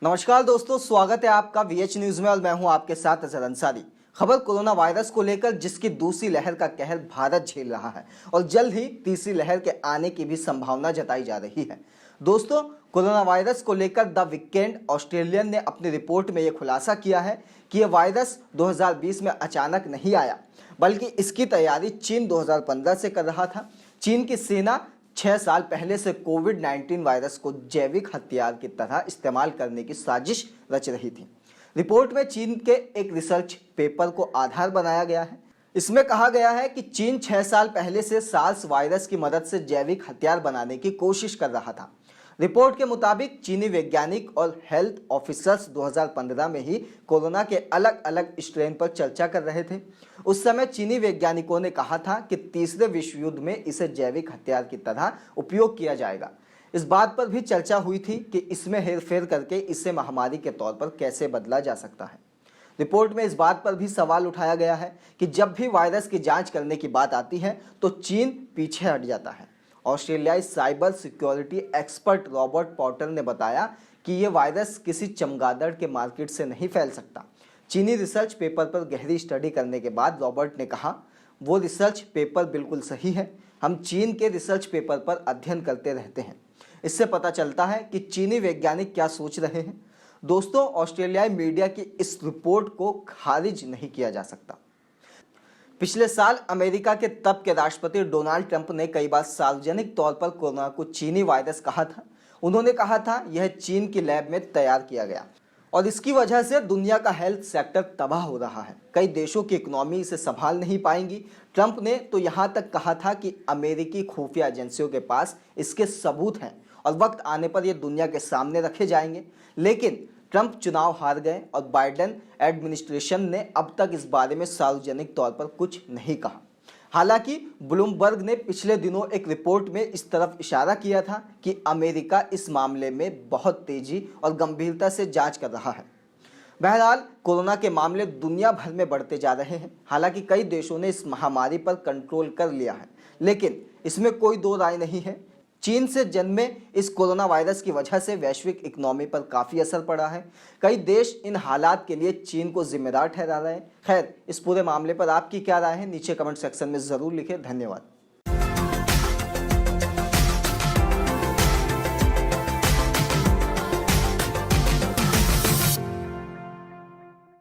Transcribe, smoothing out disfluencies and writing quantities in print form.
नमस्कार दोस्तों, स्वागत है आपका वीएच न्यूज में और मैं हूं आपके साथ अजहर अंसारी। खबर कोरोना वायरस को लेकर, जिसकी दूसरी लहर का कहर भारत झेल रहा है और जल्द ही तीसरी लहर के आने की भी संभावना जताई जा रही है। दोस्तों, कोरोना वायरस को लेकर द वीकेंड ऑस्ट्रेलियन ने अपनी रिपोर्ट में यह खुलासा किया है कि यह वायरस 2020 में अचानक नहीं आया, बल्कि इसकी तैयारी चीन 2015 से कर रहा था। चीन की सेना 6 साल पहले से कोविड-19 वायरस को जैविक हथियार की तरह इस्तेमाल करने की साजिश रच रही थी। रिपोर्ट में चीन के एक रिसर्च पेपर को आधार बनाया गया है। इसमें कहा गया है कि चीन 6 साल पहले से सार्स वायरस की मदद से जैविक हथियार बनाने की कोशिश कर रहा था। रिपोर्ट के मुताबिक चीनी वैज्ञानिक और हेल्थ ऑफिसर्स 2015 में ही कोरोना के अलग अलग स्ट्रेन पर चर्चा कर रहे थे। उस समय चीनी वैज्ञानिकों ने कहा था कि तीसरे विश्व युद्ध में इसे जैविक हथियार की तरह उपयोग किया जाएगा। इस बात पर भी चर्चा हुई थी कि इसमें हेरफेर करके इसे महामारी के तौर पर कैसे बदला जा सकता है। रिपोर्ट में इस बात पर भी सवाल उठाया गया है कि जब भी वायरस की जांच करने की बात आती है तो चीन पीछे हट जाता है। ऑस्ट्रेलियाई cyber security expert Robert Potter ने बताया कि यह वायरस किसी चमगादड़ के मार्केट से नहीं फैल सकता। चीनी रिसर्च पेपर पर गहरी स्टडी करने के बाद रॉबर्ट ने कहा, वो रिसर्च पेपर बिल्कुल सही है। हम चीन के रिसर्च पेपर पर अध्ययन करते रहते हैं। इससे पता चलता है कि चीनी वैज्ञानिक क्या सोच रहे हैं। दोस्तों, ऑस्ट्रेलियाई मीडिया की इस रिपोर्ट को खारिज नहीं किया जा सकता। पिछले साल अमेरिका के तब के राष्ट्रपति डोनाल्ड ट्रंप ने कई बार सार्वजनिक तौर पर कोरोना को चीनी वायरस कहा था। उन्होंने कहा था यह चीन की लैब में तैयार किया गया और इसकी वजह से दुनिया का हेल्थ सेक्टर तबाह हो रहा है। कई देशों की इकोनॉमी इसे संभाल नहीं पाएंगी। ट्रंप ने तो यहाँ तक कहा था कि अमेरिकी खुफिया एजेंसियों के पास इसके सबूत हैं और वक्त आने पर ये दुनिया के सामने रखे जाएंगे। लेकिन ट्रंप चुनाव हार गए और बाइडेन एडमिनिस्ट्रेशन ने अब तक इस बारे में सार्वजनिक तौर पर कुछ नहीं कहा। हालांकि ब्लूमबर्ग ने पिछले दिनों एक रिपोर्ट में इस तरफ इशारा किया था कि अमेरिका इस मामले में बहुत तेजी और गंभीरता से जांच कर रहा है। बहरहाल, कोरोना के मामले दुनिया भर में बढ़ते जा रहे हैं। हालांकि कई देशों ने इस महामारी पर कंट्रोल कर लिया है, लेकिन इसमें कोई दो राय नहीं है। चीन से जन्मे इस कोरोना वायरस की वजह से वैश्विक इकोनॉमी पर काफ़ी असर पड़ा है। कई देश इन हालात के लिए चीन को जिम्मेदार ठहरा रहे हैं। खैर, इस पूरे मामले पर आपकी क्या राय है, नीचे कमेंट सेक्शन में ज़रूर लिखें। धन्यवाद।